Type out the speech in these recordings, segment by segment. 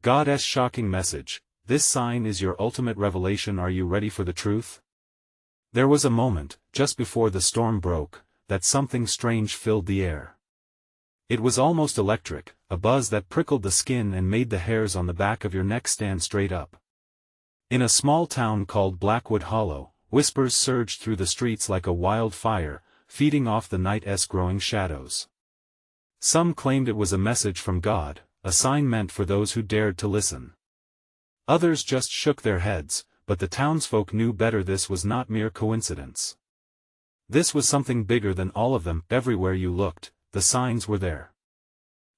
God's shocking message. This sign is your ultimate revelation. Are you ready for the truth? There was a moment, just before the storm broke, that something strange filled the air. It was almost electric, a buzz that prickled the skin and made the hairs on the back of your neck stand straight up. In a small town called Blackwood Hollow, whispers surged through the streets like a wild fire, feeding off the night's growing shadows. Some claimed it was a message from God, a sign meant for those who dared to listen. Others just shook their heads, but the townsfolk knew better. This was not mere coincidence. This was something bigger than all of them. Everywhere you looked, the signs were there.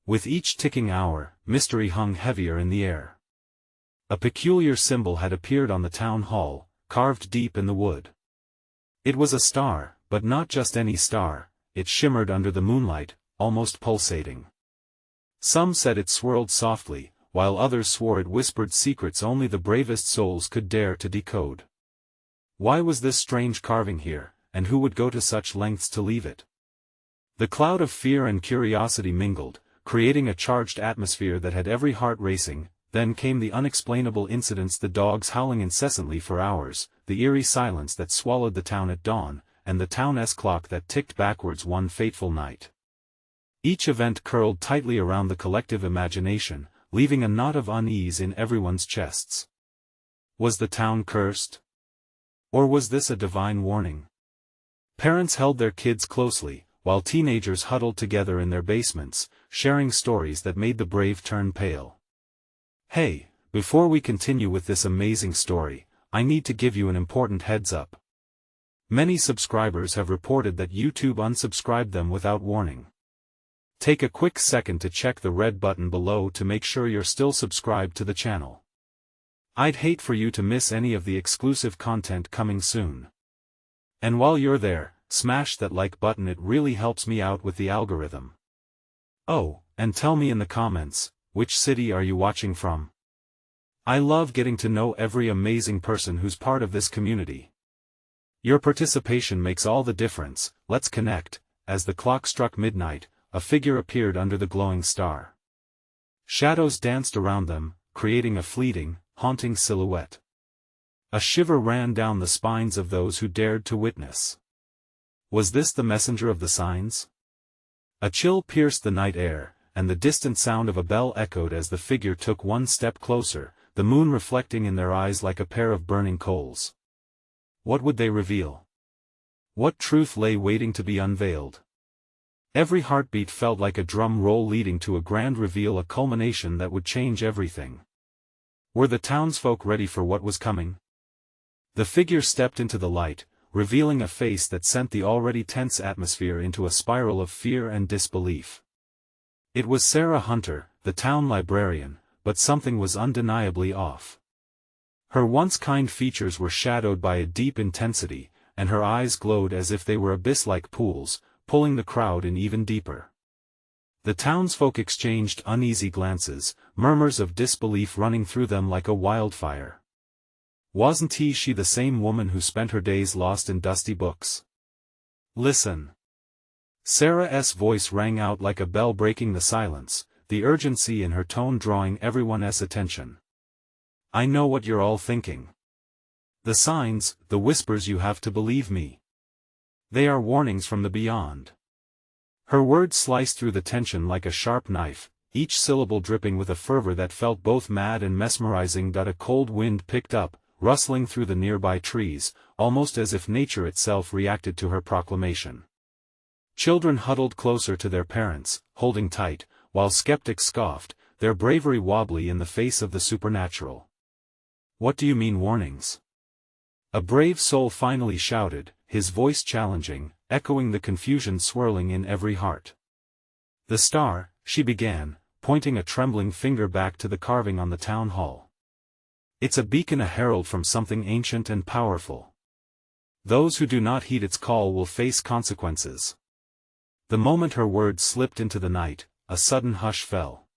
With each ticking hour, mystery hung heavier in the air. A peculiar symbol had appeared on the town hall, carved deep in the wood. It was a star, but not just any star. It shimmered under the moonlight, almost pulsating. Some said it swirled softly, while others swore it whispered secrets only the bravest souls could dare to decode. Why was this strange carving here, and who would go to such lengths to leave it? The cloud of fear and curiosity mingled, creating a charged atmosphere that had every heart racing. Then came the unexplainable incidents, the dogs howling incessantly for hours, the eerie silence that swallowed the town at dawn, and the town's clock that ticked backwards one fateful night. Each event curled tightly around the collective imagination, leaving a knot of unease in everyone's chests. Was the town cursed? Or was this a divine warning? Parents held their kids closely, while teenagers huddled together in their basements, sharing stories that made the brave turn pale. Hey, before we continue with this amazing story, I need to give you an important heads up. Many subscribers have reported that YouTube unsubscribed them without warning. Take a quick second to check the red button below to make sure you're still subscribed to the channel. I'd hate for you to miss any of the exclusive content coming soon. And while you're there, smash that like button, it really helps me out with the algorithm. Oh, and tell me in the comments, which city are you watching from? I love getting to know every amazing person who's part of this community. Your participation makes all the difference. Let's connect. As the clock struck midnight, a figure appeared under the glowing star. Shadows danced around them, creating a fleeting, haunting silhouette. A shiver ran down the spines of those who dared to witness. Was this the messenger of the signs? A chill pierced the night air, and the distant sound of a bell echoed as the figure took one step closer, the moon reflecting in their eyes like a pair of burning coals. What would they reveal? What truth lay waiting to be unveiled? Every heartbeat felt like a drum roll leading to a grand reveal, a culmination that would change everything. Were the townsfolk ready for what was coming? The figure stepped into the light, revealing a face that sent the already tense atmosphere into a spiral of fear and disbelief. It was Sarah Hunter, the town librarian, but something was undeniably off. Her once kind features were shadowed by a deep intensity, and her eyes glowed as if they were abyss-like pools, pulling the crowd in even deeper. The townsfolk exchanged uneasy glances, murmurs of disbelief running through them like a wildfire. Wasn't she the same woman who spent her days lost in dusty books? Listen. Sarah's voice rang out like a bell, breaking the silence, the urgency in her tone drawing everyone's attention. I know what you're all thinking. The signs, the whispers, you have to believe me. They are warnings from the beyond. Her words sliced through the tension like a sharp knife, each syllable dripping with a fervor that felt both mad and mesmerizing. A cold wind picked up, rustling through the nearby trees, almost as if nature itself reacted to her proclamation. Children huddled closer to their parents, holding tight, while skeptics scoffed, their bravery wobbly in the face of the supernatural. What do you mean warnings? A brave soul finally shouted, his voice challenging, echoing the confusion swirling in every heart. The star, she began, pointing a trembling finger back to the carving on the town hall. It's a beacon, a herald from something ancient and powerful. Those who do not heed its call will face consequences. The moment her words slipped into the night, a sudden hush fell.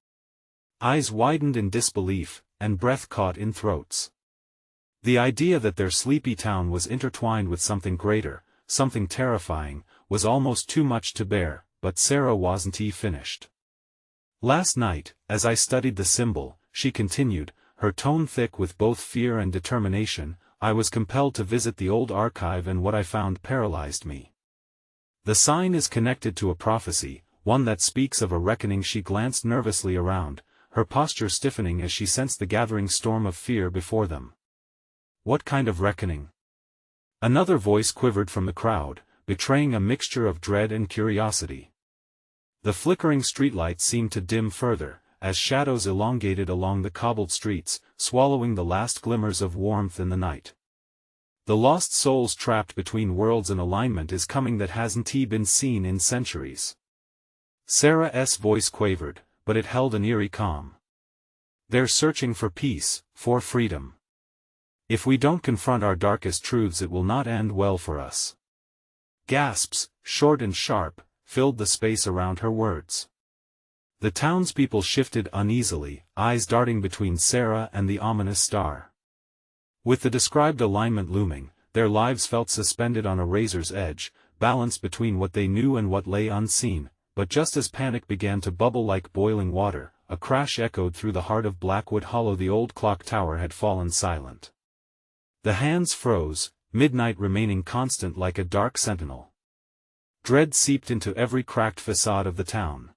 Eyes widened in disbelief, and breath caught in throats. The idea that their sleepy town was intertwined with something greater, something terrifying, was almost too much to bear, but Sarah wasn't finished. Last night, as I studied the symbol, she continued, her tone thick with both fear and determination, I was compelled to visit the old archive and what I found paralyzed me. The sign is connected to a prophecy, one that speaks of a reckoning. She glanced nervously around, her posture stiffening as she sensed the gathering storm of fear before them. What kind of reckoning? Another voice quivered from the crowd, betraying a mixture of dread and curiosity. The flickering streetlights seemed to dim further, as shadows elongated along the cobbled streets, swallowing the last glimmers of warmth in the night. The lost souls trapped between worlds, and alignment is coming that hasn't been seen in centuries. Sarah's voice quavered, but it held an eerie calm. They're searching for peace, for freedom. If we don't confront our darkest truths, it will not end well for us. Gasps, short and sharp, filled the space around her words. The townspeople shifted uneasily, eyes darting between Sarah and the ominous star. With the described alignment looming, their lives felt suspended on a razor's edge, balanced between what they knew and what lay unseen. But just as panic began to bubble like boiling water, a crash echoed through the heart of Blackwood Hollow. The old clock tower had fallen silent. The hands froze, midnight remaining constant like a dark sentinel. Dread seeped into every cracked facade of the town.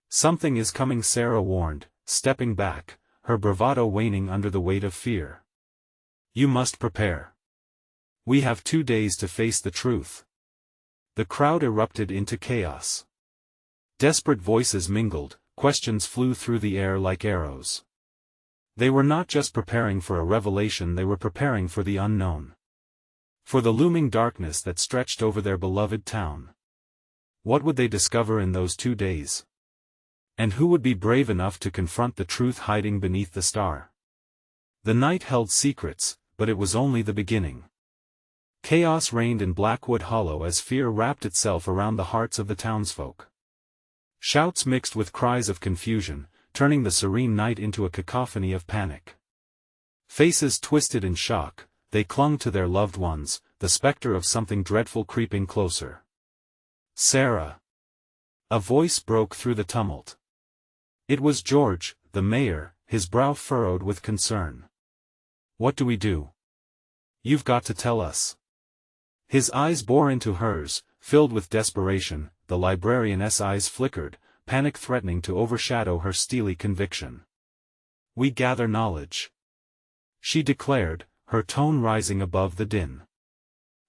Something is coming, Sarah warned, stepping back, her bravado waning under the weight of fear. You must prepare. We have 2 days to face the truth. The crowd erupted into chaos. Desperate voices mingled, questions flew through the air like arrows. They were not just preparing for a revelation, they were preparing for the unknown. For the looming darkness that stretched over their beloved town. What would they discover in those 2 days? And who would be brave enough to confront the truth hiding beneath the star? The night held secrets, but it was only the beginning. Chaos reigned in Blackwood Hollow as fear wrapped itself around the hearts of the townsfolk. Shouts mixed with cries of confusion, turning the serene night into a cacophony of panic. Faces twisted in shock, they clung to their loved ones, the specter of something dreadful creeping closer. Sarah! A voice broke through the tumult. It was George, the mayor, his brow furrowed with concern. What do we do? You've got to tell us. His eyes bore into hers, filled with desperation. The librarian's eyes flickered, panic threatening to overshadow her steely conviction. We gather knowledge, she declared, her tone rising above the din.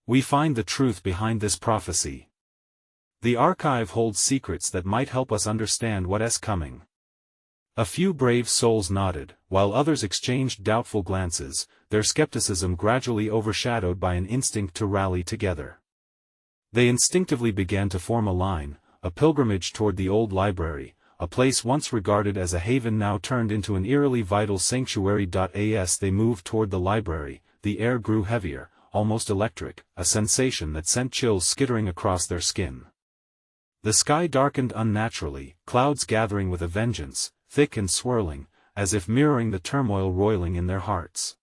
We find the truth behind this prophecy. The archive holds secrets that might help us understand what's coming. A few brave souls nodded, while others exchanged doubtful glances, their skepticism gradually overshadowed by an instinct to rally together. They instinctively began to form a line, a pilgrimage toward the old library, a place once regarded as a haven now turned into an eerily vital sanctuary. As they moved toward the library, the air grew heavier, almost electric, a sensation that sent chills skittering across their skin. The sky darkened unnaturally, clouds gathering with a vengeance, thick and swirling, as if mirroring the turmoil roiling in their hearts.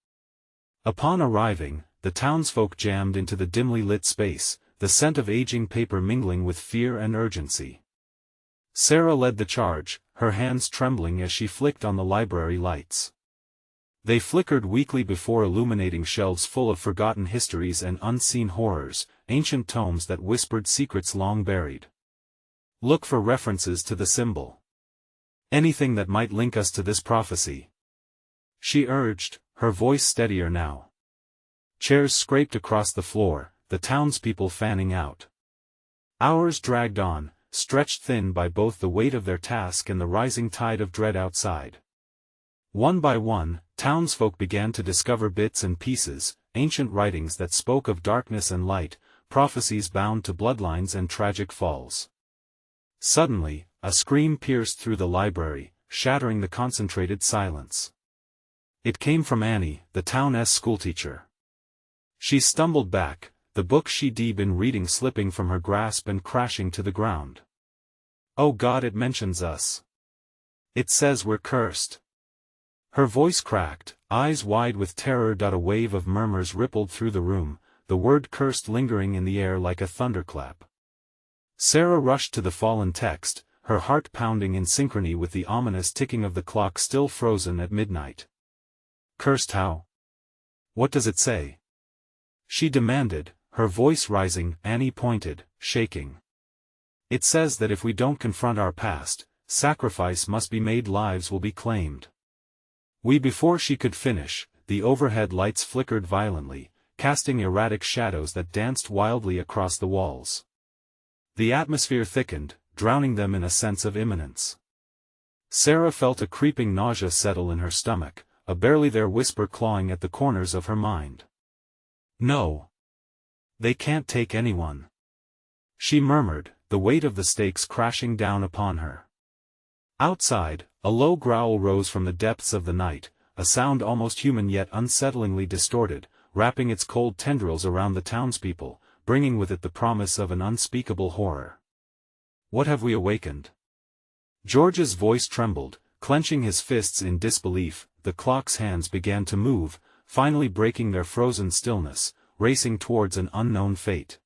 Upon arriving, the townsfolk jammed into the dimly lit space, the scent of aging paper mingling with fear and urgency. Sarah led the charge, her hands trembling as she flicked on the library lights. They flickered weakly before illuminating shelves full of forgotten histories and unseen horrors, ancient tomes that whispered secrets long buried. Look for references to the symbol. Anything that might link us to this prophecy, she urged, her voice steadier now. Chairs scraped across the floor, the townspeople fanning out. Hours dragged on, stretched thin by both the weight of their task and the rising tide of dread outside. One by one, townsfolk began to discover bits and pieces, ancient writings that spoke of darkness and light, prophecies bound to bloodlines and tragic falls. Suddenly, a scream pierced through the library, shattering the concentrated silence. It came from Annie, the town's schoolteacher. She stumbled back, the book she'd been reading slipping from her grasp and crashing to the ground. Oh God, it mentions us. It says we're cursed. Her voice cracked, eyes wide with terror. A wave of murmurs rippled through the room, the word cursed lingering in the air like a thunderclap. Sarah rushed to the fallen text, her heart pounding in synchrony with the ominous ticking of the clock still frozen at midnight. "Cursed how? What does it say?" she demanded, her voice rising. Annie pointed, shaking. "It says that if we don't confront our past, sacrifice must be made, lives will be claimed." Before she could finish, the overhead lights flickered violently, casting erratic shadows that danced wildly across the walls. The atmosphere thickened, drowning them in a sense of imminence. Sarah felt a creeping nausea settle in her stomach, a barely there whisper clawing at the corners of her mind. "No. They can't take anyone," she murmured, the weight of the stakes crashing down upon her. Outside, a low growl rose from the depths of the night, a sound almost human yet unsettlingly distorted, wrapping its cold tendrils around the townspeople, bringing with it the promise of an unspeakable horror. "What have we awakened?" George's voice trembled, clenching his fists in disbelief. The clock's hands began to move, finally breaking their frozen stillness, racing towards an unknown fate.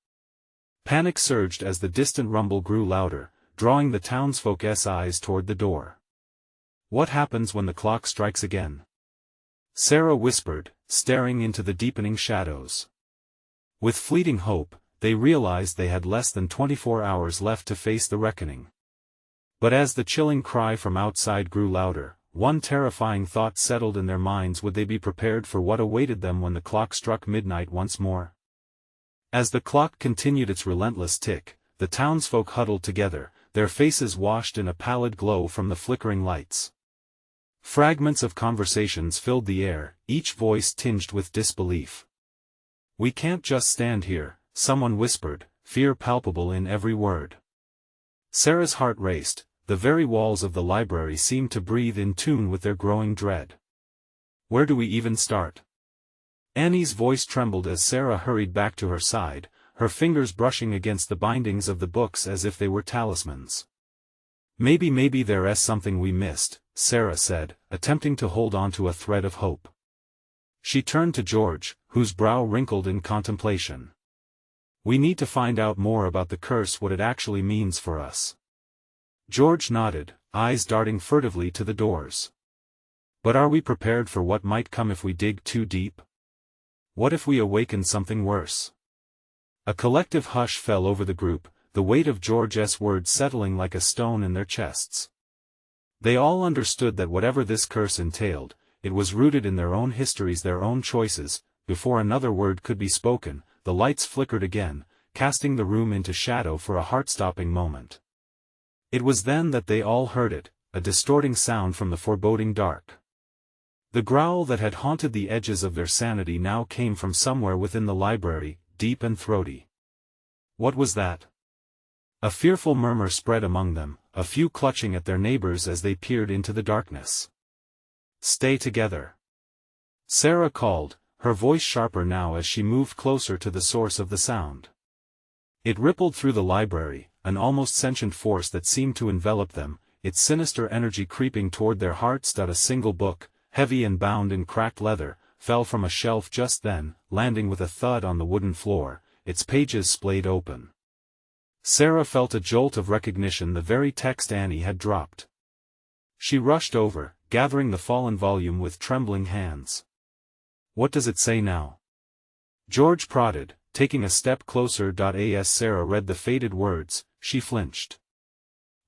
Panic surged as the distant rumble grew louder, drawing the townsfolk's eyes toward the door. "What happens when the clock strikes again?" Sarah whispered, staring into the deepening shadows. With fleeting hope, they realized they had less than 24 hours left to face the reckoning. But as the chilling cry from outside grew louder, one terrifying thought settled in their minds: would they be prepared for what awaited them when the clock struck midnight once more? As the clock continued its relentless tick, the townsfolk huddled together, their faces washed in a pallid glow from the flickering lights. Fragments of conversations filled the air, each voice tinged with disbelief. "We can't just stand here," someone whispered, fear palpable in every word. Sarah's heart raced. The very walls of the library seemed to breathe in tune with their growing dread. "Where do we even start?" Annie's voice trembled as Sarah hurried back to her side, her fingers brushing against the bindings of the books as if they were talismans. Maybe there's something we missed," Sarah said, attempting to hold on to a thread of hope. She turned to George, whose brow wrinkled in contemplation. "We need to find out more about the curse, what it actually means for us." George nodded, eyes darting furtively to the doors. "But are we prepared for what might come if we dig too deep? What if we awaken something worse?" A collective hush fell over the group, the weight of George's words settling like a stone in their chests. They all understood that whatever this curse entailed, it was rooted in their own histories, their own choices. Before another word could be spoken, the lights flickered again, casting the room into shadow for a heart-stopping moment. It was then that they all heard it, a distorting sound from the foreboding dark. The growl that had haunted the edges of their sanity now came from somewhere within the library, deep and throaty. What was that? A fearful murmur spread among them, a few clutching at their neighbors as they peered into the darkness. "Stay together," Sarah called, her voice sharper now as she moved closer to the source of the sound. It rippled through the library, an almost sentient force that seemed to envelop them, its sinister energy creeping toward their hearts. A single book, heavy and bound in cracked leather, fell from a shelf just then, landing with a thud on the wooden floor, its pages splayed open. Sarah felt a jolt of recognition, the very text Annie had dropped. She rushed over, gathering the fallen volume with trembling hands. "What does it say now?" George prodded, taking a step closer. As Sarah read the faded words, she flinched.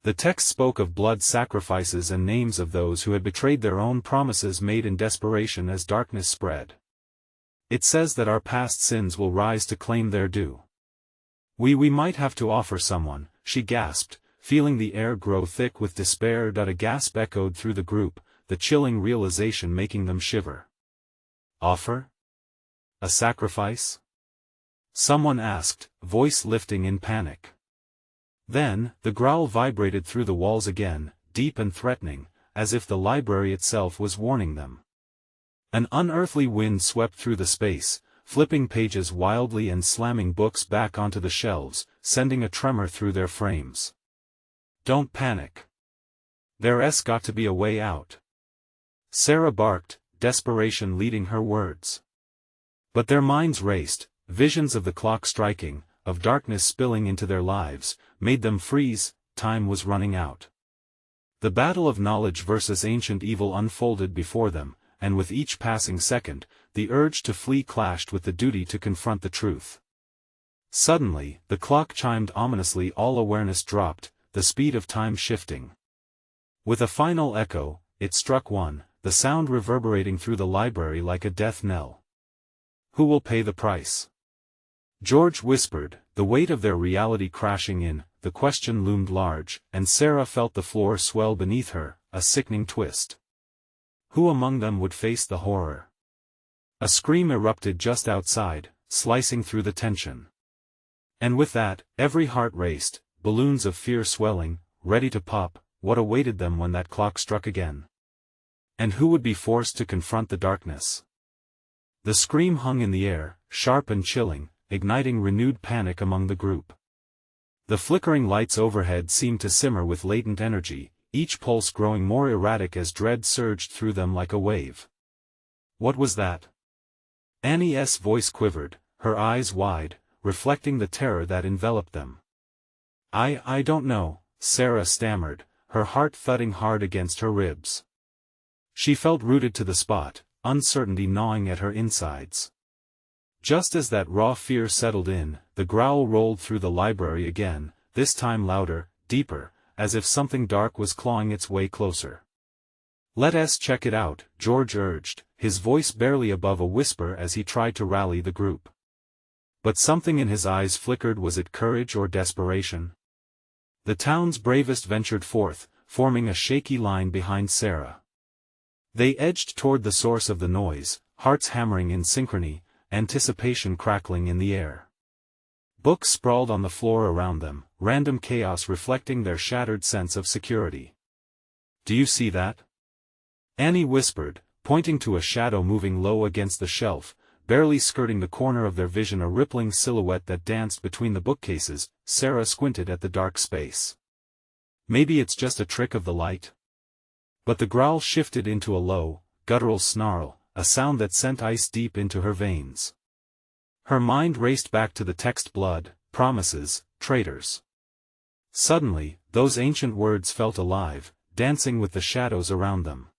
The text spoke of blood sacrifices and names of those who had betrayed their own promises made in desperation as darkness spread. "It says that our past sins will rise to claim their due. We might have to offer someone," she gasped, feeling the air grow thick with despair. A gasp echoed through the group, the chilling realization making them shiver. "Offer? A sacrifice?" someone asked, voice lifting in panic. Then, the growl vibrated through the walls again, deep and threatening, as if the library itself was warning them. An unearthly wind swept through the space, flipping pages wildly and slamming books back onto the shelves, sending a tremor through their frames. "Don't panic. There's got to be a way out," Sarah barked, desperation leading her words. But their minds raced, visions of the clock striking, of darkness spilling into their lives, made them freeze. time was running out. The battle of knowledge versus ancient evil unfolded before them, and with each passing second, the urge to flee clashed with the duty to confront the truth. Suddenly, the clock chimed ominously. All awareness dropped, the speed of time shifting. With a final echo, it struck one, the sound reverberating through the library like a death knell. Who will pay the price? George whispered, the weight of their reality crashing in. The question loomed large, and Sarah felt the floor swell beneath her, a sickening twist. Who among them would face the horror? A scream erupted just outside, slicing through the tension. And with that, every heart raced, balloons of fear swelling, ready to pop. What awaited them when that clock struck again? And who would be forced to confront the darkness? The scream hung in the air, sharp and chilling, igniting renewed panic among the group. The flickering lights overhead seemed to simmer with latent energy, each pulse growing more erratic as dread surged through them like a wave. What was that? Annie's voice quivered, her eyes wide, reflecting the terror that enveloped them. I don't know, Sarah stammered, her heart thudding hard against her ribs. She felt rooted to the spot, uncertainty gnawing at her insides. Just as that raw fear settled in, the growl rolled through the library again, this time louder, deeper, as if something dark was clawing its way closer. Let's check it out, George urged, his voice barely above a whisper as he tried to rally the group. But something in his eyes flickered. Was it courage or desperation? The town's bravest ventured forth, forming a shaky line behind Sarah. They edged toward the source of the noise, hearts hammering in synchrony, anticipation crackling in the air. Books sprawled on the floor around them, random chaos reflecting their shattered sense of security. Do you see that? Annie whispered, pointing to a shadow moving low against the shelf, barely skirting the corner of their vision, a rippling silhouette that danced between the bookcases. Sarah squinted at the dark space. Maybe it's just a trick of the light? But the growl shifted into a low, guttural snarl, a sound that sent ice deep into her veins. Her mind raced back to the text: blood, promises, traitors. Suddenly, those ancient words felt alive, dancing with the shadows around them.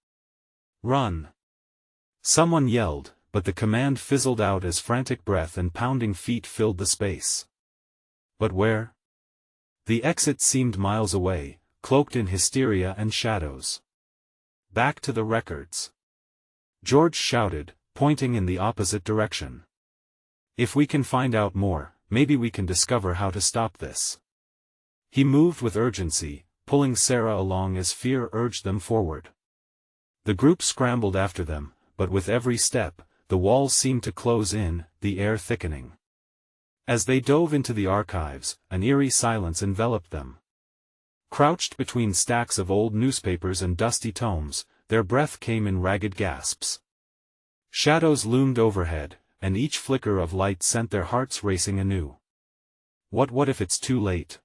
Run! Someone yelled, but the command fizzled out as frantic breath and pounding feet filled the space. But where? The exit seemed miles away, cloaked in hysteria and shadows. Back to the records. George shouted, pointing in the opposite direction. If we can find out more, maybe we can discover how to stop this. He moved with urgency, pulling Sarah along as fear urged them forward. The group scrambled after them, but with every step, the walls seemed to close in, the air thickening. As they dove into the archives, an eerie silence enveloped them. Crouched between stacks of old newspapers and dusty tomes, their breath came in ragged gasps. Shadows loomed overhead, and each flicker of light sent their hearts racing anew. What if it's too late?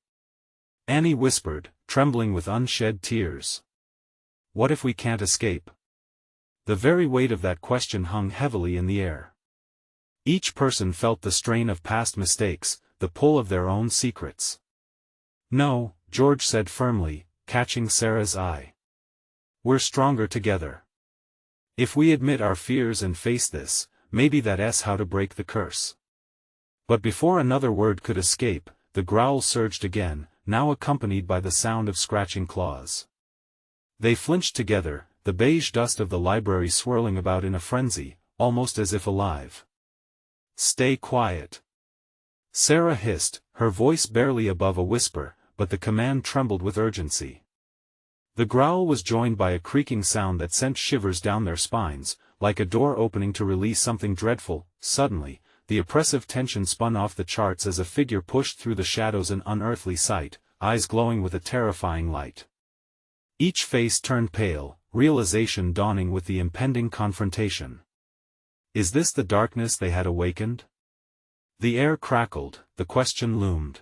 Annie whispered, trembling with unshed tears. What if we can't escape? The very weight of that question hung heavily in the air. Each person felt the strain of past mistakes, the pull of their own secrets. No, George said firmly, catching Sarah's eye. We're stronger together. If we admit our fears and face this, maybe that's how to break the curse. But before another word could escape, the growl surged again, now accompanied by the sound of scratching claws. They flinched together, the beige dust of the library swirling about in a frenzy, almost as if alive. Stay quiet. Sarah hissed, her voice barely above a whisper, but the command trembled with urgency. The growl was joined by a creaking sound that sent shivers down their spines, like a door opening to release something dreadful. Suddenly, the oppressive tension spun off the charts as a figure pushed through the shadows, an unearthly sight, eyes glowing with a terrifying light. Each face turned pale, realization dawning with the impending confrontation. Is this the darkness they had awakened? The air crackled, the question loomed.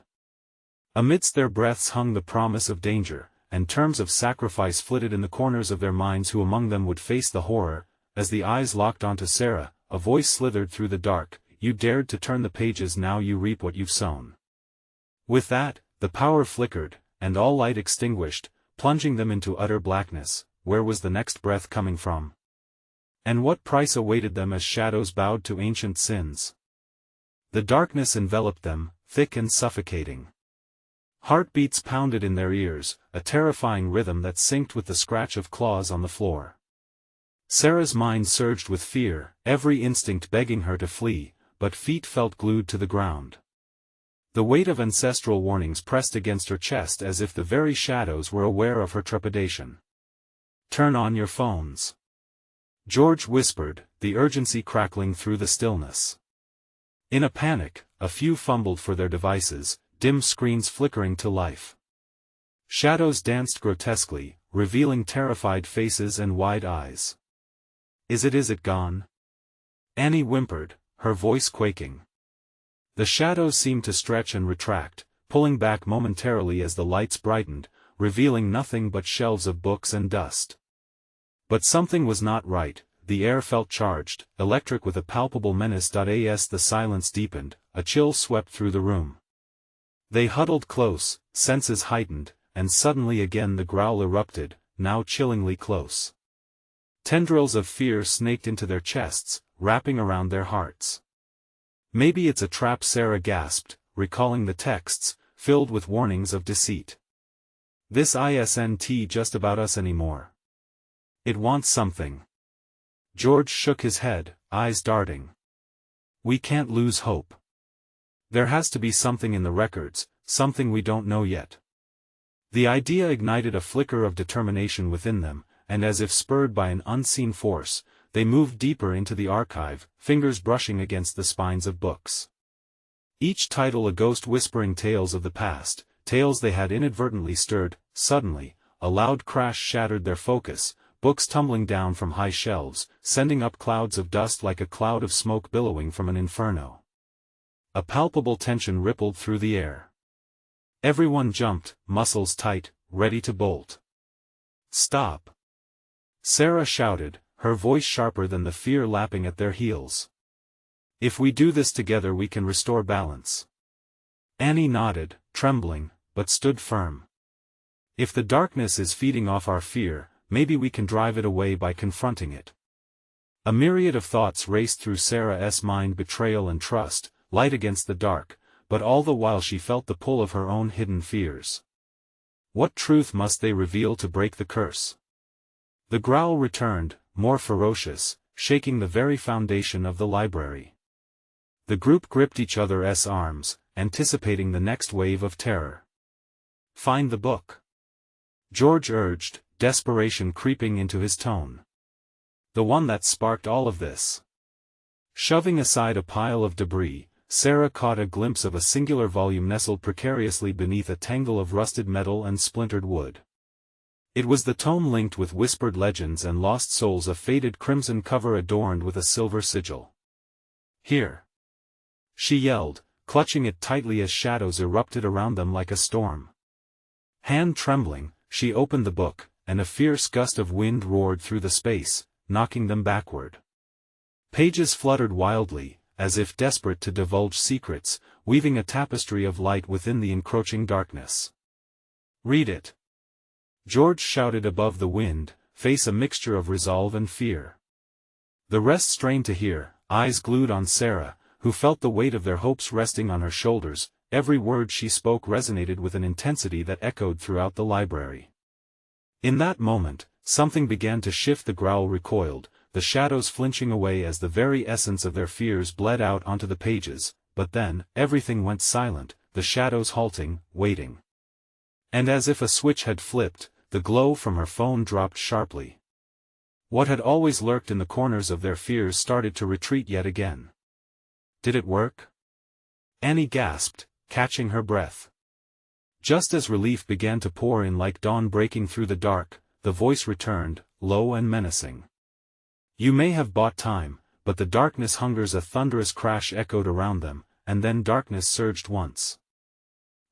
Amidst their breaths hung the promise of danger, and terms of sacrifice flitted in the corners of their minds. Who among them would face the horror? As the eyes locked onto Sarah, a voice slithered through the dark. You dared to turn the pages, now you reap what you've sown. With that, the power flickered, and all light extinguished, plunging them into utter blackness. Where was the next breath coming from? And what price awaited them as shadows bowed to ancient sins? The darkness enveloped them, thick and suffocating. Heartbeats pounded in their ears, a terrifying rhythm that synced with the scratch of claws on the floor. Sarah's mind surged with fear, every instinct begging her to flee, but feet felt glued to the ground. The weight of ancestral warnings pressed against her chest as if the very shadows were aware of her trepidation. "Turn on your phones," George whispered, the urgency crackling through the stillness. In a panic, a few fumbled for their devices, dim screens flickering to life. Shadows danced grotesquely, revealing terrified faces and wide eyes. Is it gone?" Annie whimpered, her voice quaking. The shadows seemed to stretch and retract, pulling back momentarily as the lights brightened, revealing nothing but shelves of books and dust. But something was not right. The air felt charged, electric with a palpable menace. As the silence deepened, a chill swept through the room. They huddled close, senses heightened, and suddenly again the growl erupted, now chillingly close. Tendrils of fear snaked into their chests, wrapping around their hearts. "Maybe it's a trap," Sarah gasped, recalling the texts, filled with warnings of deceit. "This isn't just about us anymore. It wants something." George shook his head, eyes darting. "We can't lose hope. There has to be something in the records, something we don't know yet." The idea ignited a flicker of determination within them, and as if spurred by an unseen force, they moved deeper into the archive, fingers brushing against the spines of books. Each title a ghost whispering tales of the past, tales they had inadvertently stirred. Suddenly, a loud crash shattered their focus, books tumbling down from high shelves, sending up clouds of dust like a cloud of smoke billowing from an inferno. A palpable tension rippled through the air. Everyone jumped, muscles tight, ready to bolt. "Stop!" Sarah shouted, her voice sharper than the fear lapping at their heels. "If we do this together we can restore balance." Annie nodded, trembling, but stood firm. "If the darkness is feeding off our fear, maybe we can drive it away by confronting it." A myriad of thoughts raced through Sarah's mind: betrayal and trust, light against the dark, but all the while she felt the pull of her own hidden fears. What truth must they reveal to break the curse? The growl returned, more ferocious, shaking the very foundation of the library. The group gripped each other's arms, anticipating the next wave of terror. "Find the book," George urged, desperation creeping into his tone. "The one that sparked all of this." Shoving aside a pile of debris, Sarah caught a glimpse of a singular volume nestled precariously beneath a tangle of rusted metal and splintered wood. It was the tome linked with whispered legends and lost souls, a faded crimson cover adorned with a silver sigil. "Here!" she yelled, clutching it tightly as shadows erupted around them like a storm. Hand trembling, she opened the book, and a fierce gust of wind roared through the space, knocking them backward. Pages fluttered wildly, as if desperate to divulge secrets, weaving a tapestry of light within the encroaching darkness. "Read it!" George shouted above the wind, face a mixture of resolve and fear. The rest strained to hear, eyes glued on Sarah, who felt the weight of their hopes resting on her shoulders. Every word she spoke resonated with an intensity that echoed throughout the library. In that moment, something began to shift. The growl recoiled, the shadows flinching away as the very essence of their fears bled out onto the pages, but then, everything went silent, the shadows halting, waiting. And as if a switch had flipped, the glow from her phone dropped sharply. What had always lurked in the corners of their fears started to retreat yet again. Did it work? Annie gasped, catching her breath. Just as relief began to pour in like dawn breaking through the dark, the voice returned, low and menacing. "You may have bought time, but the darkness hungers." A thunderous crash echoed around them, and then darkness surged once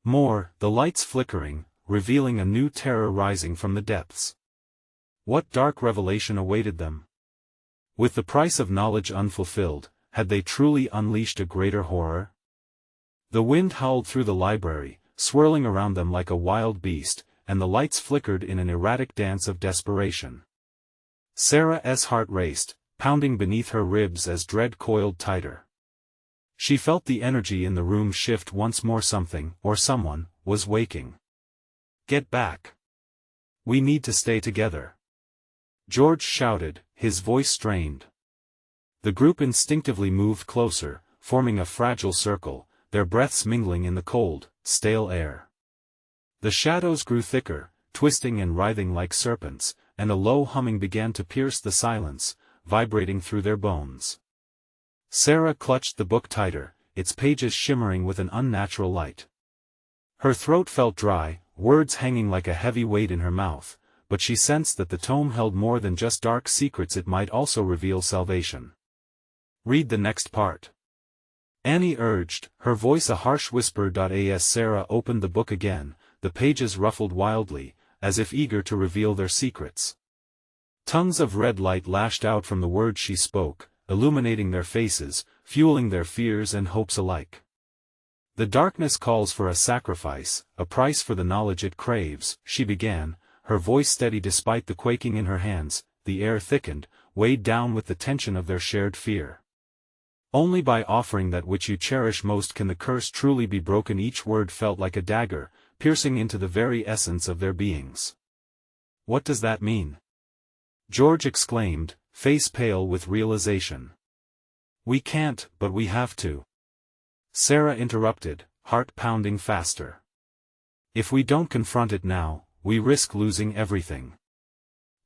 more, the lights flickering, revealing a new terror rising from the depths. What dark revelation awaited them? With the price of knowledge unfulfilled, had they truly unleashed a greater horror? The wind howled through the library, swirling around them like a wild beast, and the lights flickered in an erratic dance of desperation. Sarah's heart raced, pounding beneath her ribs as dread coiled tighter. She felt the energy in the room shift once more. Something, or someone, was waking. "Get back. We need to stay together," George shouted, his voice strained. The group instinctively moved closer, forming a fragile circle, their breaths mingling in the cold, stale air. The shadows grew thicker, twisting and writhing like serpents, and a low humming began to pierce the silence, vibrating through their bones. Sarah clutched the book tighter, its pages shimmering with an unnatural light. Her throat felt dry, words hanging like a heavy weight in her mouth, but she sensed that the tome held more than just dark secrets. It might also reveal salvation. "Read the next part," Annie urged, her voice a harsh whisper. As Sarah opened the book again, the pages ruffled wildly, as if eager to reveal their secrets. Tongues of red light lashed out from the words she spoke, illuminating their faces, fueling their fears and hopes alike. "The darkness calls for a sacrifice, a price for the knowledge it craves," she began, her voice steady despite the quaking in her hands. The air thickened, weighed down with the tension of their shared fear. "Only by offering that which you cherish most can the curse truly be broken." Each word felt like a dagger, piercing into the very essence of their beings. "What does that mean?" George exclaimed, face pale with realization. "We can't, but we have to," Sarah interrupted, heart pounding faster. "If we don't confront it now, we risk losing everything."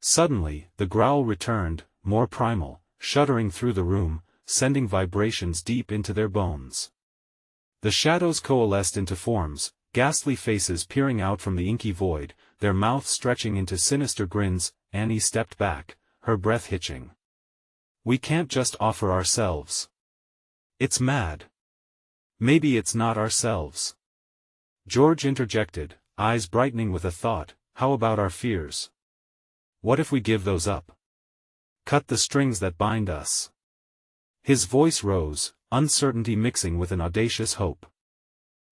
Suddenly, the growl returned, more primal, shuddering through the room, sending vibrations deep into their bones. The shadows coalesced into forms, ghastly faces peering out from the inky void, their mouths stretching into sinister grins. Annie stepped back, her breath hitching. "We can't just offer ourselves. It's mad." "Maybe it's not ourselves," George interjected, eyes brightening with a thought. "How about our fears? What if we give those up? Cut the strings that bind us?" His voice rose, uncertainty mixing with an audacious hope.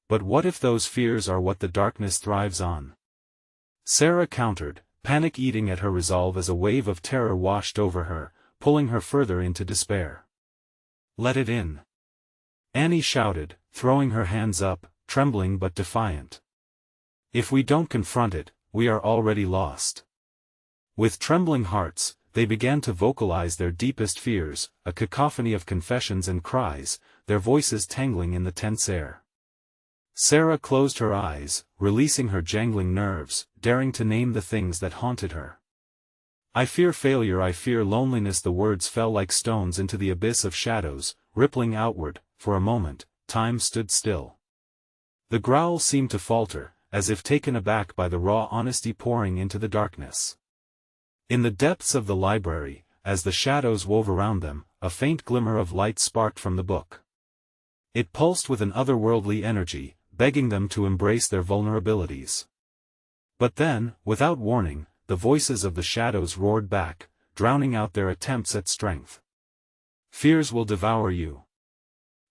"But what if those fears are what the darkness thrives on?" Sarah countered, panic eating at her resolve as a wave of terror washed over her, pulling her further into despair. "Let it in," Annie shouted, throwing her hands up, trembling but defiant. "If we don't confront it, we are already lost." With trembling hearts, they began to vocalize their deepest fears, a cacophony of confessions and cries, their voices tangling in the tense air. Sarah closed her eyes, releasing her jangling nerves, daring to name the things that haunted her. "I fear failure, I fear loneliness." The words fell like stones into the abyss of shadows, rippling outward. For a moment, time stood still. The growl seemed to falter, as if taken aback by the raw honesty pouring into the darkness. In the depths of the library, as the shadows wove around them, a faint glimmer of light sparked from the book. It pulsed with an otherworldly energy, begging them to embrace their vulnerabilities. But then, without warning, the voices of the shadows roared back, drowning out their attempts at strength. "Fears will devour you."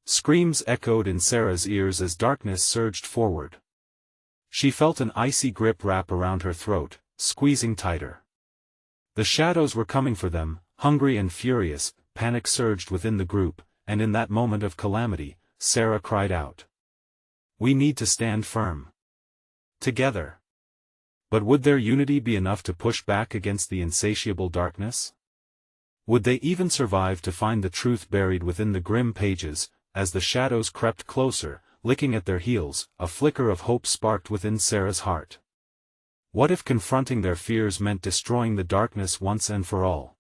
Screams echoed in Sarah's ears as darkness surged forward. She felt an icy grip wrap around her throat, squeezing tighter. The shadows were coming for them, hungry and furious. Panic surged within the group, and in that moment of calamity, Sarah cried out. "We need to stand firm. Together." But would their unity be enough to push back against the insatiable darkness? Would they even survive to find the truth buried within the grim pages? As the shadows crept closer, licking at their heels, a flicker of hope sparked within Sarah's heart. What if confronting their fears meant destroying the darkness once and for all?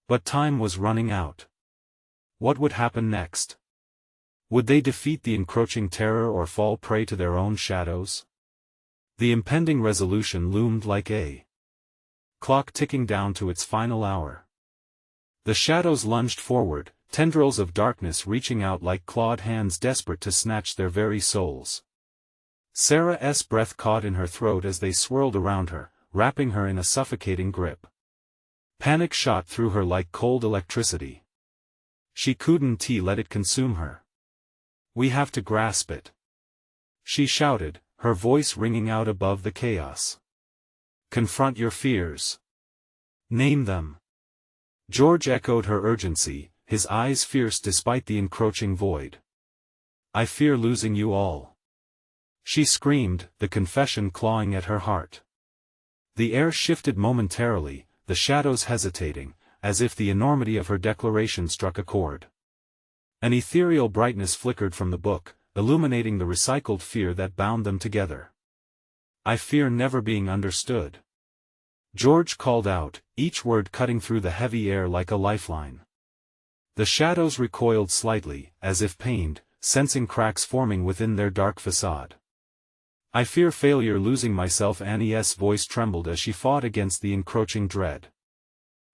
But time was running out. What would happen next? Would they defeat the encroaching terror or fall prey to their own shadows? The impending resolution loomed like a clock ticking down to its final hour. The shadows lunged forward, tendrils of darkness reaching out like clawed hands desperate to snatch their very souls. Sarah's breath caught in her throat as they swirled around her, wrapping her in a suffocating grip. Panic shot through her like cold electricity. She couldn't let it consume her. "We have to grasp it," she shouted, her voice ringing out above the chaos. Confront your fears. Name them. George echoed her urgency, his eyes fierce despite the encroaching void. I fear losing you all. She screamed, the confession clawing at her heart. The air shifted momentarily, the shadows hesitating, as if the enormity of her declaration struck a chord. An ethereal brightness flickered from the book, illuminating the recycled fear that bound them together. I fear never being understood. George called out, each word cutting through the heavy air like a lifeline. The shadows recoiled slightly, as if pained, sensing cracks forming within their dark facade. I fear failure losing myself. Annie's voice trembled as she fought against the encroaching dread.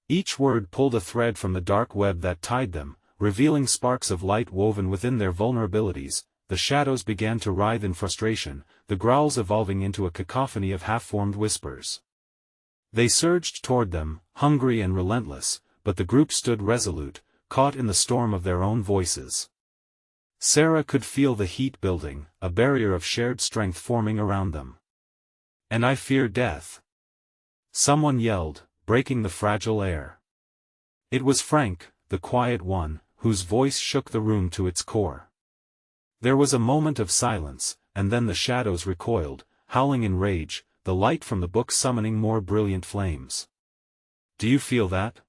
Each word pulled a thread from the dark web that tied them, revealing sparks of light woven within their vulnerabilities. The shadows began to writhe in frustration, the growls evolving into a cacophony of half-formed whispers. They surged toward them, hungry and relentless, but the group stood resolute, caught in the storm of their own voices. Sarah could feel the heat building, a barrier of shared strength forming around them. And I fear death. Someone yelled, breaking the fragile air. It was Frank, the quiet one, whose voice shook the room to its core. There was a moment of silence, and then the shadows recoiled, howling in rage, the light from the book summoning more brilliant flames. Do you feel that?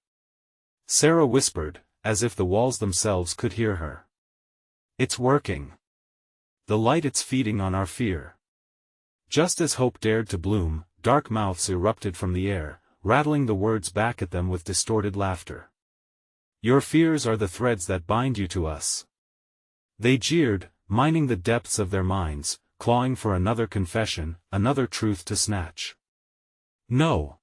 Sarah whispered, as if the walls themselves could hear her. It's working. The light, it's feeding on our fear. Just as hope dared to bloom, dark mouths erupted from the air, rattling the words back at them with distorted laughter. Your fears are the threads that bind you to us. They jeered, mining the depths of their minds, clawing for another confession, another truth to snatch. No!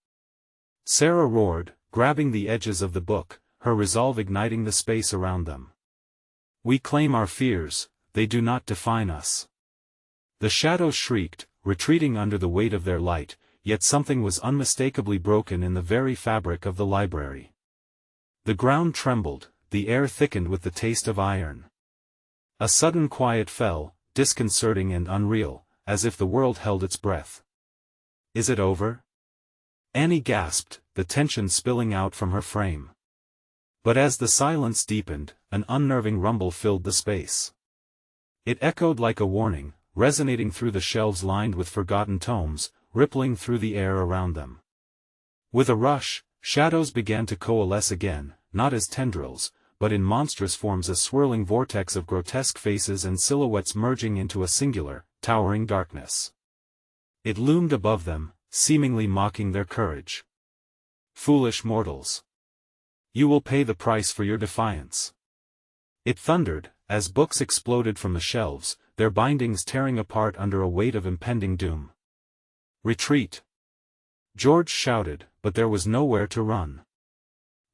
Sarah roared, grabbing the edges of the book, her resolve igniting the space around them. We claim our fears, they do not define us. The shadows shrieked, retreating under the weight of their light, yet something was unmistakably broken in the very fabric of the library. The ground trembled, the air thickened with the taste of iron. A sudden quiet fell, disconcerting and unreal, as if the world held its breath. Is it over? Annie gasped, the tension spilling out from her frame. But as the silence deepened, an unnerving rumble filled the space. It echoed like a warning, resonating through the shelves lined with forgotten tomes, rippling through the air around them. With a rush, shadows began to coalesce again, not as tendrils, but in monstrous forms, a swirling vortex of grotesque faces and silhouettes merging into a singular, towering darkness. It loomed above them, seemingly mocking their courage. Foolish mortals! You will pay the price for your defiance. It thundered, as books exploded from the shelves, their bindings tearing apart under a weight of impending doom. Retreat! George shouted, but there was nowhere to run.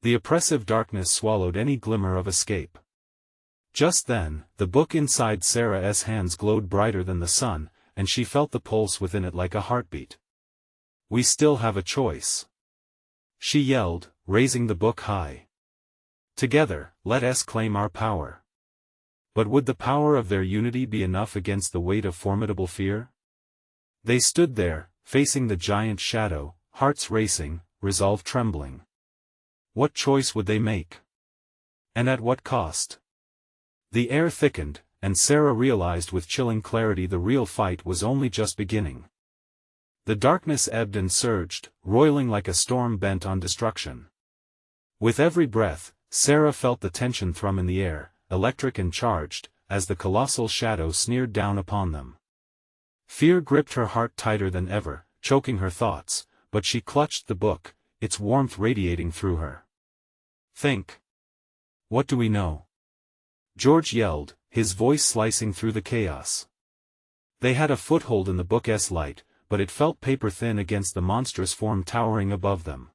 The oppressive darkness swallowed any glimmer of escape. Just then, the book inside Sarah's hands glowed brighter than the sun, and she felt the pulse within it like a heartbeat. We still have a choice. She yelled, raising the book high. Together, let us claim our power. But would the power of their unity be enough against the weight of formidable fear? They stood there, facing the giant shadow, hearts racing, resolve trembling. What choice would they make? And at what cost? The air thickened, and Sarah realized with chilling clarity the real fight was only just beginning. The darkness ebbed and surged, roiling like a storm bent on destruction. With every breath, Sarah felt the tension thrum in the air, electric and charged, as the colossal shadow sneered down upon them. Fear gripped her heart tighter than ever, choking her thoughts, but she clutched the book, its warmth radiating through her. Think. What do we know? George yelled, his voice slicing through the chaos. They had a foothold in the book's light, but it felt paper-thin against the monstrous form towering above them.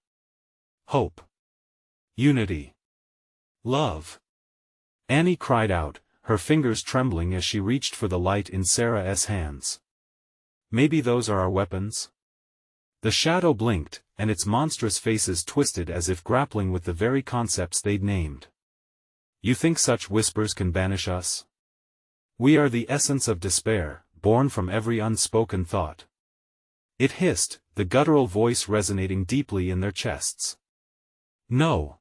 Hope. Unity. Love. Annie cried out, her fingers trembling as she reached for the light in Sarah's hands. Maybe those are our weapons? The shadow blinked, and its monstrous faces twisted as if grappling with the very concepts they'd named. You think such whispers can banish us? We are the essence of despair, born from every unspoken thought. It hissed, the guttural voice resonating deeply in their chests. "No!"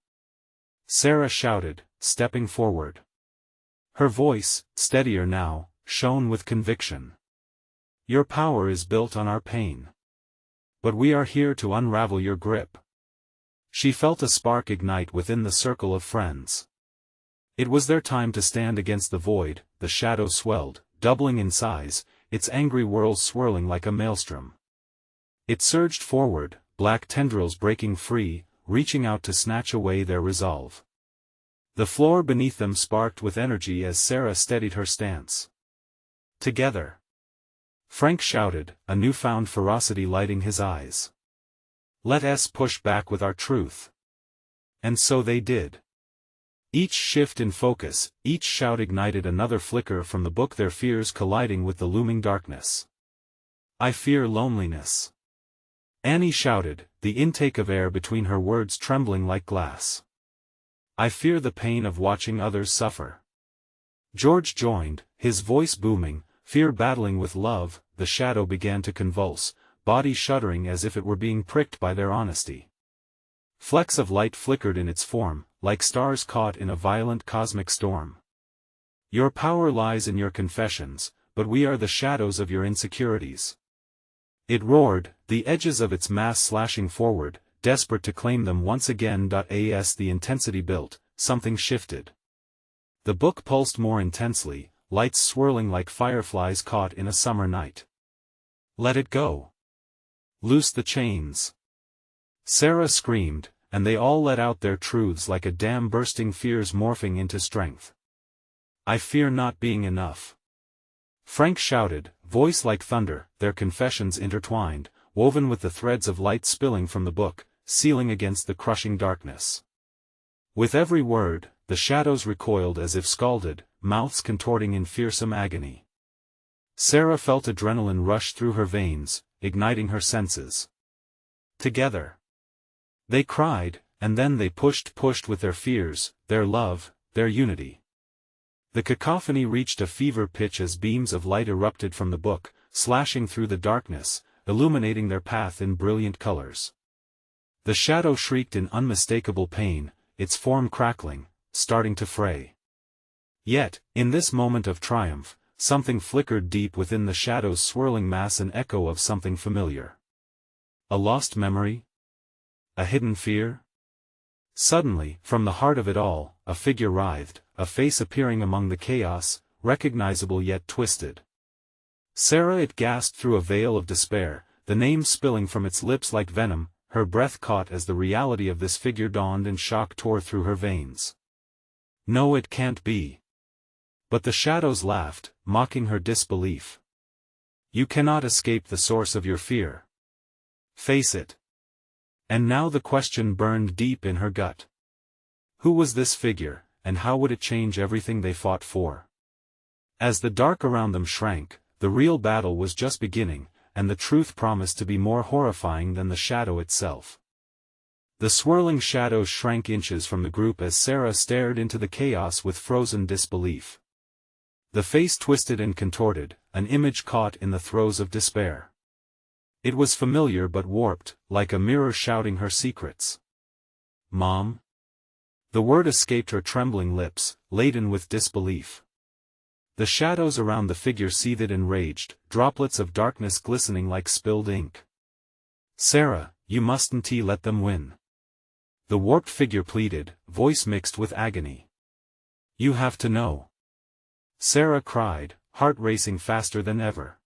Sarah shouted, stepping forward. Her voice, steadier now, shone with conviction. "Your power is built on our pain. But we are here to unravel your grip." She felt a spark ignite within the circle of friends. It was their time to stand against the void. The shadow swelled, doubling in size, its angry whirls swirling like a maelstrom. It surged forward, black tendrils breaking free, reaching out to snatch away their resolve. The floor beneath them sparked with energy as Sarah steadied her stance. "Together!" Frank shouted, a newfound ferocity lighting his eyes. "Let us push back with our truth." And so they did. Each shift in focus, each shout ignited another flicker from the book, their fears colliding with the looming darkness. "I fear loneliness," Annie shouted, the intake of air between her words trembling like glass. "I fear the pain of watching others suffer." George joined, his voice booming, fear battling with love. The shadow began to convulse, body shuddering as if it were being pricked by their honesty. Flecks of light flickered in its form, like stars caught in a violent cosmic storm. "Your power lies in your confessions, but we are the shadows of your insecurities." It roared, the edges of its mass slashing forward, desperate to claim them once again. As the intensity built, something shifted. The book pulsed more intensely, lights swirling like fireflies caught in a summer night. "Let it go. Loose the chains." Sarah screamed, and they all let out their truths like a dam bursting, fears morphing into strength. "I fear not being enough." Frank shouted, voice like thunder, their confessions intertwined, woven with the threads of light spilling from the book, sealing against the crushing darkness. With every word, the shadows recoiled as if scalded, mouths contorting in fearsome agony. Sarah felt adrenaline rush through her veins, igniting her senses. "Together!" they cried, and then they pushed with their fears, their love, their unity. The cacophony reached a fever pitch as beams of light erupted from the book, slashing through the darkness, illuminating their path in brilliant colors. The shadow shrieked in unmistakable pain, its form crackling, starting to fray. Yet, in this moment of triumph, something flickered deep within the shadow's swirling mass, an echo of something familiar. A lost memory? A hidden fear? Suddenly, from the heart of it all, a figure writhed, a face appearing among the chaos, recognizable yet twisted. "Sarah!" it gasped through a veil of despair, the name spilling from its lips like venom. Her breath caught as the reality of this figure dawned and shock tore through her veins. "No, it can't be." But the shadows laughed, mocking her disbelief. "You cannot escape the source of your fear. Face it." And now the question burned deep in her gut. Who was this figure, and how would it change everything they fought for? As the dark around them shrank, the real battle was just beginning, and the truth promised to be more horrifying than the shadow itself. The swirling shadows shrank inches from the group as Sarah stared into the chaos with frozen disbelief. The face twisted and contorted, an image caught in the throes of despair. It was familiar but warped, like a mirror shouting her secrets. "Mom?" The word escaped her trembling lips, laden with disbelief. The shadows around the figure seethed and raged, droplets of darkness glistening like spilled ink. "Sarah, you mustn't let them win." The warped figure pleaded, voice mixed with agony. "You have to know." Sarah cried, heart racing faster than ever.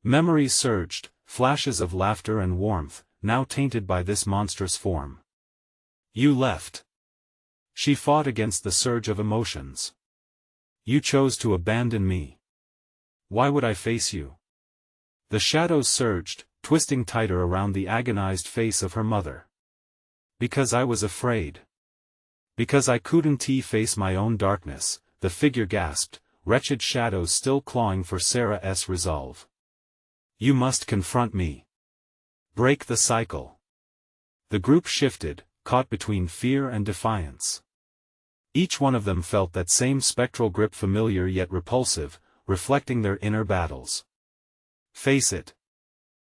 Memories surged, flashes of laughter and warmth, now tainted by this monstrous form. "You left." She fought against the surge of emotions. "You chose to abandon me. Why would I face you?" The shadows surged, twisting tighter around the agonized face of her mother. "Because I was afraid. Because I couldn't face my own darkness," the figure gasped, wretched shadows still clawing for Sarah's resolve. "You must confront me. Break the cycle." The group shifted, caught between fear and defiance. Each one of them felt that same spectral grip, familiar yet repulsive, reflecting their inner battles. "Face it!"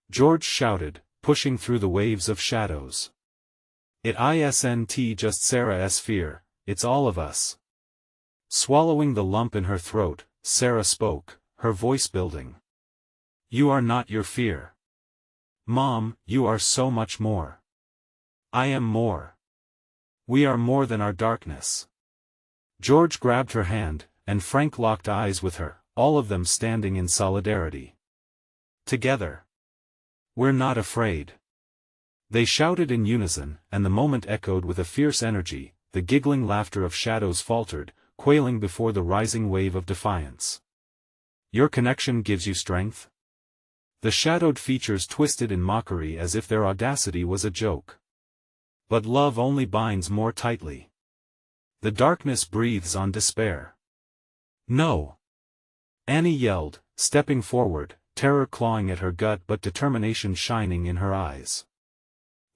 George shouted, pushing through the waves of shadows. "It isn't just Sarah's fear, it's all of us." Swallowing the lump in her throat, Sarah spoke, her voice building. "You are not your fear. Mom, you are so much more. I am more. We are more than our darkness." George grabbed her hand, and Frank locked eyes with her, all of them standing in solidarity. "Together. We're not afraid." They shouted in unison, and the moment echoed with a fierce energy. The giggling laughter of shadows faltered, quailing before the rising wave of defiance. "Your connection gives you strength?" The shadowed features twisted in mockery as if their audacity was a joke. "But love only binds more tightly. The darkness breathes on despair." "No!" Annie yelled, stepping forward, terror clawing at her gut but determination shining in her eyes.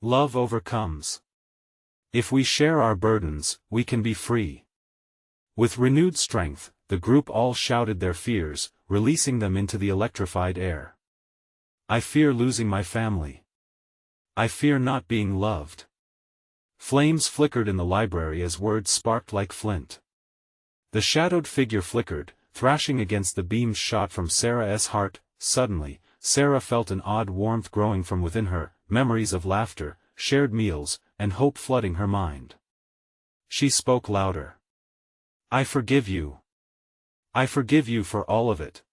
"Love overcomes. If we share our burdens, we can be free." With renewed strength, the group all shouted their fears, releasing them into the electrified air. "I fear losing my family. I fear not being loved." Flames flickered in the library as words sparked like flint. The shadowed figure flickered, thrashing against the beams shot from Sarah's heart. Suddenly, Sarah felt an odd warmth growing from within her, memories of laughter, shared meals, and hope flooding her mind. She spoke louder. "I forgive you. I forgive you for all of it."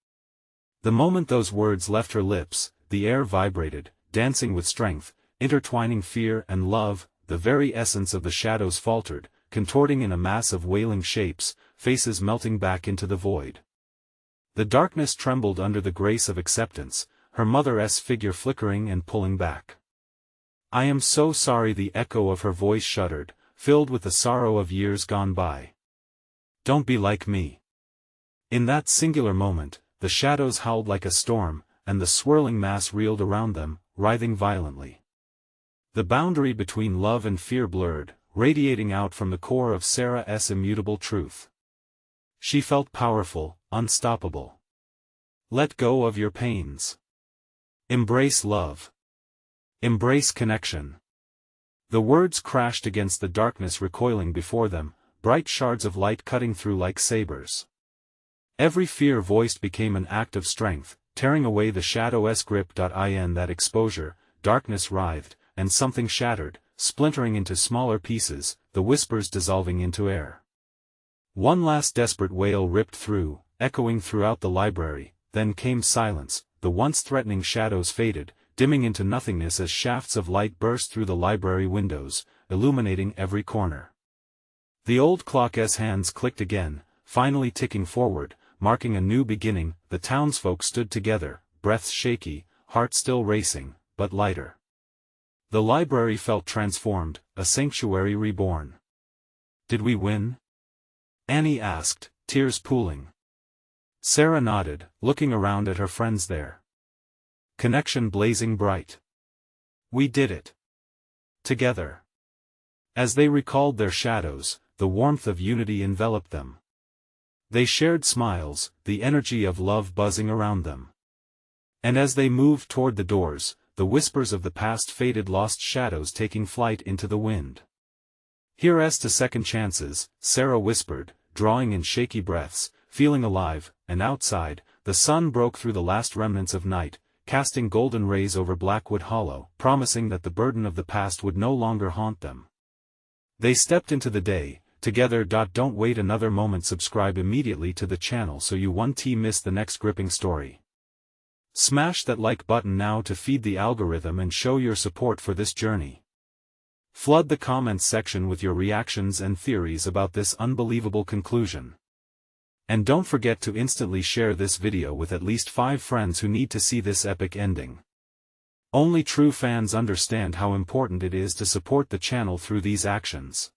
The moment those words left her lips, the air vibrated, dancing with strength, intertwining fear and love. The very essence of the shadows faltered, contorting in a mass of wailing shapes, faces melting back into the void. The darkness trembled under the grace of acceptance, her mother's figure flickering and pulling back. "I am so sorry." The echo of her voice shuddered, filled with the sorrow of years gone by. "Don't be like me." In that singular moment, the shadows howled like a storm, and the swirling mass reeled around them, writhing violently. The boundary between love and fear blurred, radiating out from the core of Sarah's immutable truth. She felt powerful, unstoppable. Let go of your pains. Embrace love. Embrace connection. The words crashed against the darkness recoiling before them, bright shards of light cutting through like sabers. Every fear voiced became an act of strength, tearing away the shadow's grip. In that exposure, darkness writhed, and something shattered, splintering into smaller pieces, the whispers dissolving into air. One last desperate wail ripped through, echoing throughout the library, then came silence. The once threatening shadows faded, dimming into nothingness as shafts of light burst through the library windows, illuminating every corner. The old clock's hands clicked again, finally ticking forward, marking a new beginning. The townsfolk stood together, breaths shaky, hearts still racing, but lighter. The library felt transformed, a sanctuary reborn. "Did we win?" Annie asked, tears pooling. Sarah nodded, looking around at her friends there. Connection blazing bright. "We did it. Together." As they recalled their shadows, the warmth of unity enveloped them. They shared smiles, the energy of love buzzing around them. And as they moved toward the doors, the whispers of the past faded, lost shadows taking flight into the wind. "Here's to second chances," Sarah whispered, drawing in shaky breaths, feeling alive. And outside, the sun broke through the last remnants of night, casting golden rays over Blackwood Hollow, promising that the burden of the past would no longer haunt them. They stepped into the day, together. Don't wait another moment. Subscribe immediately to the channel so you won't miss the next gripping story. Smash that like button now to feed the algorithm and show your support for this journey. Flood the comments section with your reactions and theories about this unbelievable conclusion. And don't forget to instantly share this video with at least 5 friends who need to see this epic ending. Only true fans understand how important it is to support the channel through these actions.